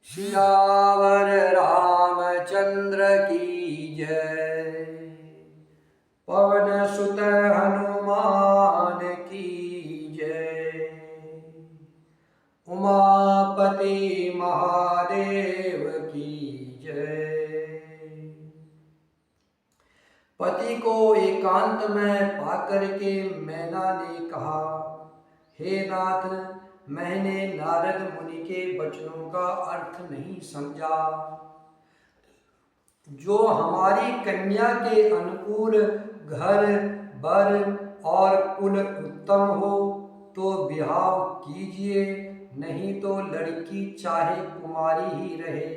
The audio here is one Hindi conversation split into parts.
सियावर रामचंद्र की जय। पवन सुत हनुमान की जय। उमापति महादेव की जय। पति को एकांत में पाकर के मैना ने कहा, हे नाथ, मैंने नारद मुनि के वचनों का अर्थ नहीं समझा। जो हमारी कन्या के अनुकूल घर बर और कुल उत्तम हो तो विवाह कीजिए, नहीं तो लड़की चाहे कुमारी ही रहे।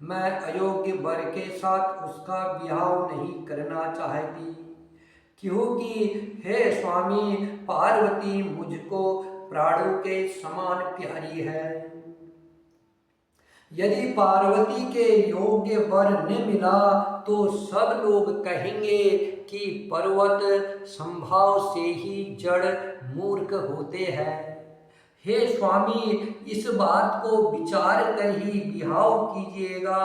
मैं अयोग्य वर के साथ उसका विवाह नहीं करना चाहती, क्योंकि हे स्वामी, पार्वती मुझको प्राणों के समान प्यारी है। यदि पार्वती के योग्य वर न मिला तो सब लोग कहेंगे कि पर्वत संभाव से ही जड़ मूर्ख होते हैं। हे स्वामी, इस बात को विचार कर ही विवाह कीजिएगा,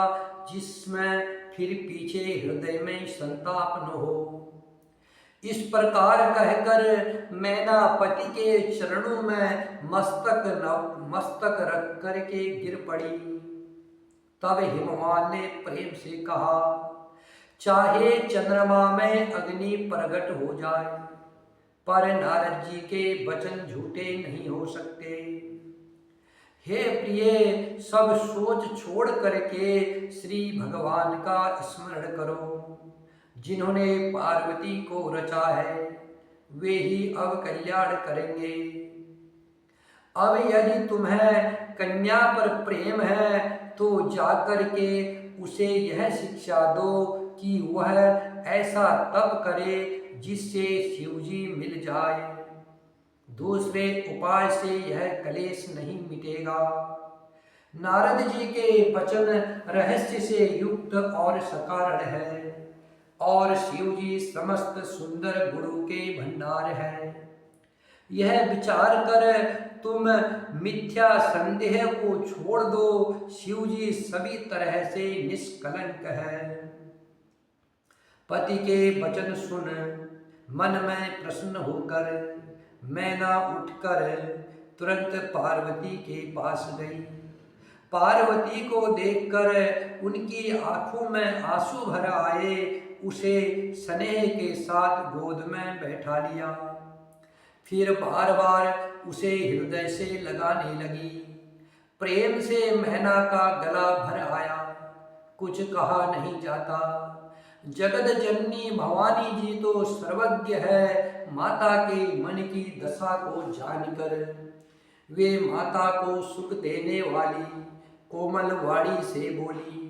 जिसमें फिर पीछे हृदय में संताप न हो। इस प्रकार कहकर मैना पति के चरणों में मस्तक रख करके गिर पड़ी। तब हिमवान ने प्रेम से कहा, चाहे चंद्रमा में अग्नि प्रकट हो जाए, पर नारद जी के वचन झूठे नहीं हो सकते। हे प्रिय, सब सोच छोड़ करके श्री भगवान का स्मरण करो। जिन्होंने पार्वती को रचा है वे ही अब कल्याण करेंगे। अब यदि तुम्हें कन्या पर प्रेम है तो जाकर के उसे यह शिक्षा दो कि वह ऐसा तप करे जिससे शिवजी मिल जाए। दूसरे उपाय से यह कलेश नहीं मिटेगा। नारद जी के वचन रहस्य से युक्त और सकारण है, और शिवजी समस्त सुंदर गुणों के भंडार है। यह विचार कर तुम मिथ्या संदेह को छोड़ दो। शिवजी सभी तरह से निष्कलंक है। पति के वचन सुन मन में प्रसन्न होकर मैना उठकर तुरंत पार्वती के पास गई। पार्वती को देखकर उनकी आंखों में आंसू भर आए। उसे स्नेह के साथ गोद में बैठा लिया, फिर बार बार उसे हृदय से लगाने लगी। प्रेम से मैना का गला भर आया, कुछ कहा नहीं जाता। जगत जननी भवानी जी तो सर्वज्ञ है। माता के मन की दशा को जानकर वे माता को सुख देने वाली कोमल वाणी से बोली,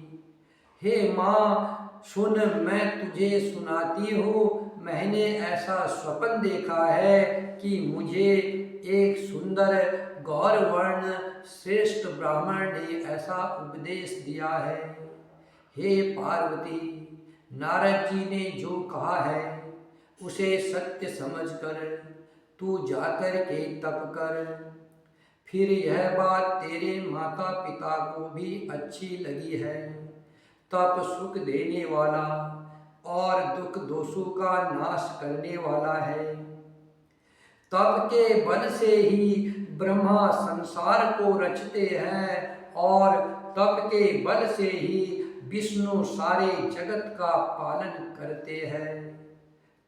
हे माँ, सुन, मैं तुझे सुनाती हूँ। मैंने ऐसा स्वप्न देखा है कि मुझे एक सुंदर गौरवर्ण श्रेष्ठ ब्राह्मण ने ऐसा उपदेश दिया है। हे पार्वती, नारद जी ने जो कहा है उसे सत्य समझकर तू जाकर के तप कर। फिर यह बात तेरे माता पिता को भी अच्छी लगी है। तप सुख देने वाला और दुख दोषों का नाश करने वाला है। तप के बल से ही ब्रह्मा संसार को रचते हैं, और तप के बल से ही विष्णु सारे जगत का पालन करते हैं।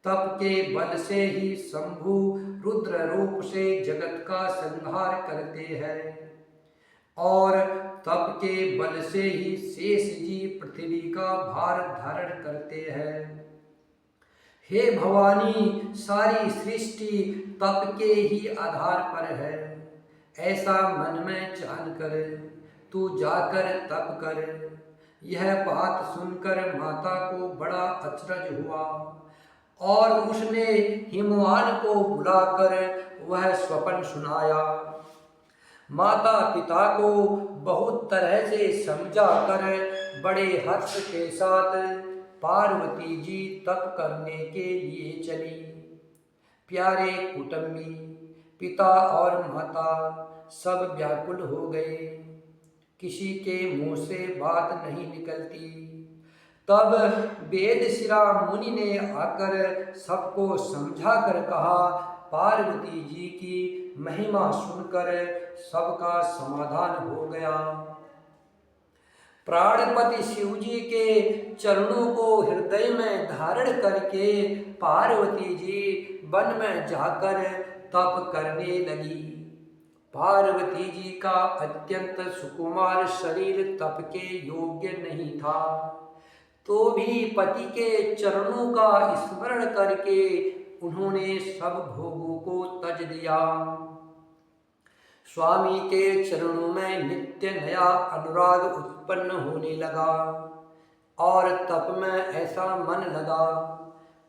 तप के बल से ही शंभु रुद्र रूप से जगत का संहार करते हैं, और तप के बल से ही शेष जी पृथ्वी का भार धारण करते हैं। हे भवानी, सारी सृष्टि तप के ही आधार पर है। ऐसा मन में जानकर तू जाकर तप कर। यह बात सुनकर माता को बड़ा अचरज हुआ, और उसने हिमवान को बुलाकर वह स्वप्न सुनाया। माता पिता को बहुत तरह से समझा कर बड़े हर्ष के साथ पार्वती जी तप करने के लिए चली। प्यारे कुटुंबी, पिता और माता सब व्याकुल हो गए। किसी के मुंह से बात नहीं निकलती। तब वेद शिरा मुनि ने आकर सबको समझा कर कहा, पार्वती जी की महिमा सुनकर सबका समाधान हो गया। प्राणपति शिव जी के चरणों को हृदय में धारण करके पार्वती जी वन में जाकर तप करने लगी। पार्वती जी का अत्यंत सुकुमार शरीर तप के योग्य नहीं था, तो भी पति के चरणों का स्मरण करके उन्होंने सब भोगों को तज दिया। स्वामी के चरणों में नित्य नया अनुराग उत्पन्न होने लगा और तप में ऐसा मन लगा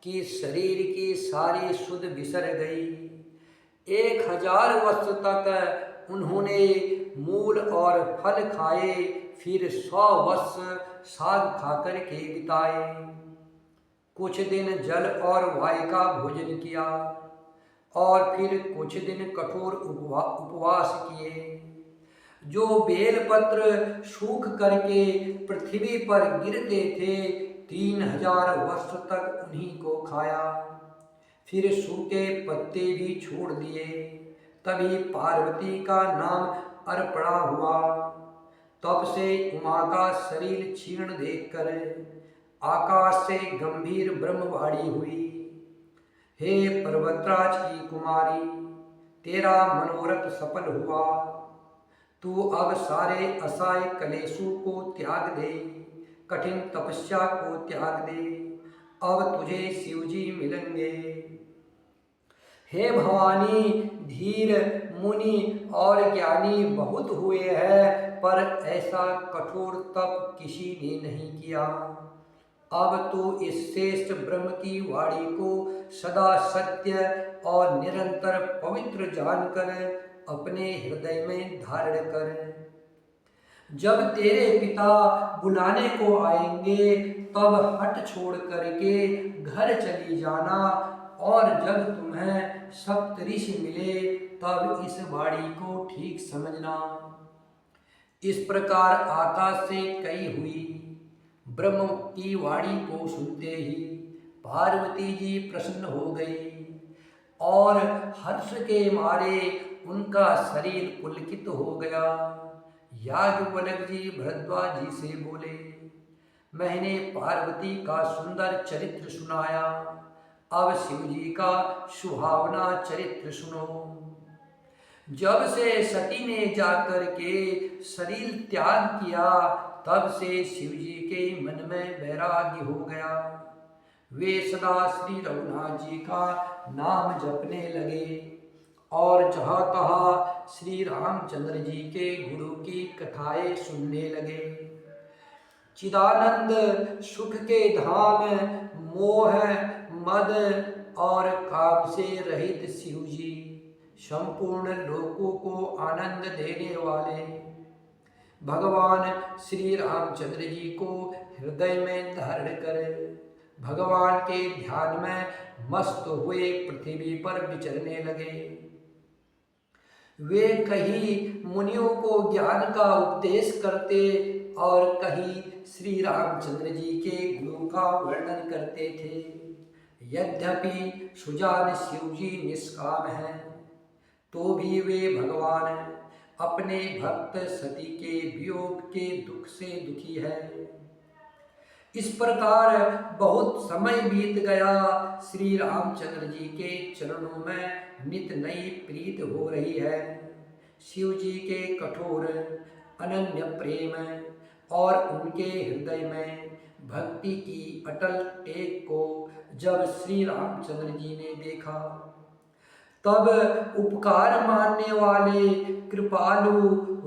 कि शरीर की सारी सुध बिसर गई। 1000 वर्ष तक उन्होंने मूल और फल खाए, फिर 100 वर्ष साग खाकर के बिताए। कुछ दिन जल और वायु का भोजन किया और फिर कुछ दिन कठोर उपवास किए। जो बेलपत्र सूख करके पृथ्वी पर गिरते थे, 3000 वर्ष तक उन्हीं को खाया। फिर सूखे पत्ते भी छोड़ दिए। तभी पार्वती का नाम अर्पणा हुआ। तब से उमा का शरीर क्षीण देखकर आकाश से गंभीर ब्रह्मवाणी हुई, हे पर्वतराज की कुमारी, तेरा मनोरथ सफल हुआ। तू अब सारे असहाय कलेशों को त्याग दे, कठिन तपस्या को त्याग दे। अब तुझे शिवजी मिलेंगे। हे भवानी, धीर मुनि और ज्ञानी बहुत हुए हैं, पर ऐसा कठोर तप किसी ने नहीं किया। अब तो इस श्रेष्ठ ब्रह्म की वाणी को सदा सत्य और निरंतर पवित्र जानकर अपने हृदय में धारण कर। जब तेरे पिता बुलाने को आएंगे, तब हट छोड़ करके घर चली जाना, और जब तुम्हें सप्तऋषि मिले तब इस वाणी को ठीक समझना। इस प्रकार आकाश से कही हुई ब्रह्म की वाणी को सुनते ही पार्वती जी प्रसन्न हो गई और हर्ष के मारे उनका शरीर पुलकित हो गया। याज्ञवल्क्य जी भरद्वाज जी से बोले, मैंने पार्वती का सुंदर चरित्र सुनाया, अब शिव जी का सुहावना चरित्र सुनो। जब से सती ने जाकर के शरीर त्याग किया, तब से शिव जी के मन में वैराग्य हो गया। वे सदा श्री रघुनाथ जी का नाम जपने लगे और जहाँ तहाँ श्री रामचंद्र जी के गुरु की कथाएं सुनने लगे। चिदानंद सुख के धाम, मोह मद और काम से रहित शिव जी संपूर्ण लोकों को आनंद देने वाले भगवान श्री रामचंद्र जी को हृदय में धारण कर भगवान के ध्यान में मस्त हुए पृथ्वी पर विचरने लगे। वे कहीं मुनियों को ज्ञान का उपदेश करते और कहीं श्री रामचंद्र जी के गुरु का वर्णन करते थे। यद्यपि सुजान शिव जी निष्काम हैं, तो भी वे भगवान अपने भक्त सती के वियोग के दुख से दुखी है। इस प्रकार बहुत समय बीत गया। श्री रामचंद्र जी के चरणों में नित नई प्रीत हो रही है। शिव जी के कठोर अनन्य प्रेम और उनके हृदय में भक्ति की अटल टेक को जब श्री रामचंद्र जी ने देखा, तब उपकार मानने वाले कृपालु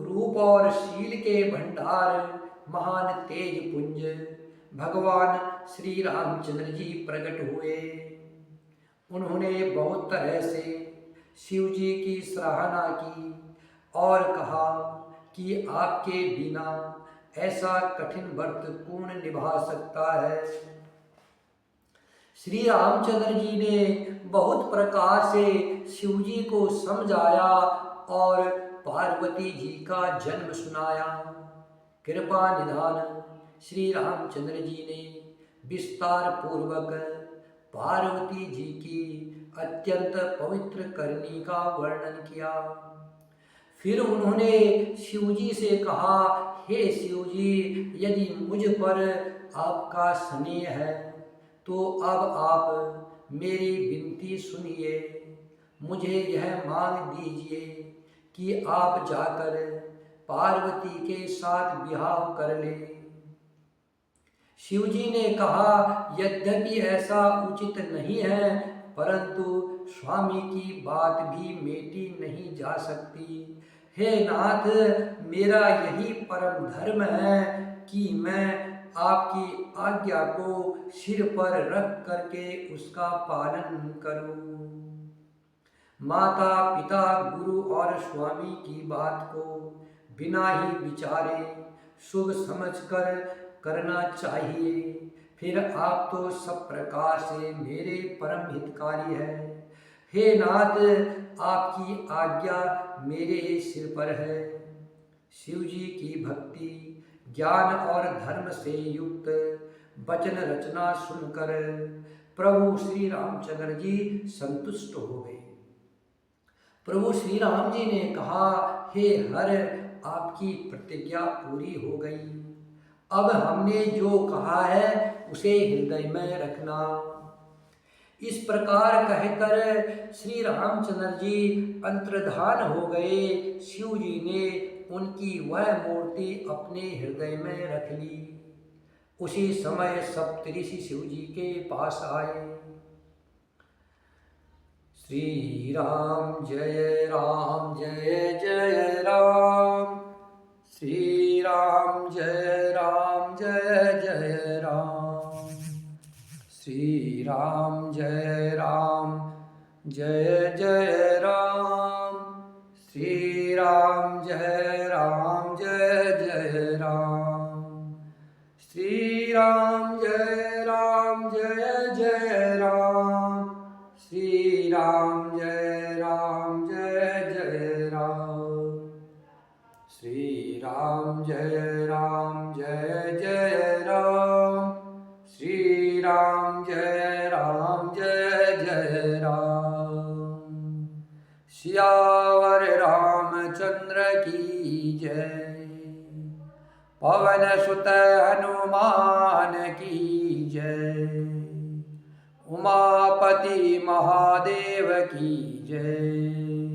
रूप और शील के भंडार महान तेज पुंज भगवान श्री रामचंद्र जी प्रकट हुए। उन्होंने बहुत तरह से शिव जी की सराहना की और कहा कि आपके बिना ऐसा कठिन व्रत कौन निभा सकता है। श्री रामचंद्र जी ने बहुत प्रकार से शिव जी को समझाया और पार्वती जी का जन्म सुनाया। कृपा निधान श्री रामचंद्र जी ने विस्तार पूर्वक पार्वती जी की अत्यंत पवित्र करनी का वर्णन किया। फिर उन्होंने शिव जी से कहा, हे शिव जी, यदि मुझ पर आपका स्नेह है तो अब आप मेरी विनती सुनिए। मुझे यह मांग दीजिए कि आप जाकर पार्वती के साथ विवाह कर लें। शिव जी ने कहा, यद्यपि ऐसा उचित नहीं है, परंतु स्वामी की बात भी मेटी नहीं जा सकती। हे नाथ, मेरा यही परम धर्म है कि मैं आपकी आज्ञा को सिर पर रख करके उसका पालन करूं। माता पिता गुरु और स्वामी की बात को बिना ही विचारे शुभ समझकर करना चाहिए। फिर आप तो सब प्रकार से मेरे परम हितकारी हैं। हे नाथ, आपकी आज्ञा मेरे सिर पर है। शिव जी की भक्ति, ज्ञान और धर्म से युक्त वचन रचना सुनकर प्रभु श्री रामचंद्र जी संतुष्ट हो गए। प्रभु श्री राम जी ने कहा, हे हर, आपकी प्रतिज्ञा पूरी हो गई। अब हमने जो कहा है उसे हृदय में रखना। इस प्रकार कहकर श्री रामचंद्र जी अंतर्धान हो गए। शिव जी ने उनकी वह मूर्ति अपने हृदय में रख ली। उसी समय सप्तऋषि शिव जी के पास आए। श्री राम जय राम जय जय राम, श्री राम जय जय राम, श्री राम जय जय राम, श्री राम जय जय राम, श्री राम जय जय राम, श्री राम जय जय राम, श्री राम जय जय राम, श्री राम जय जय राम। सियावर रामचंद्र की जय, पवन सुत हनुमान की जय, उमापति महादेव की जय।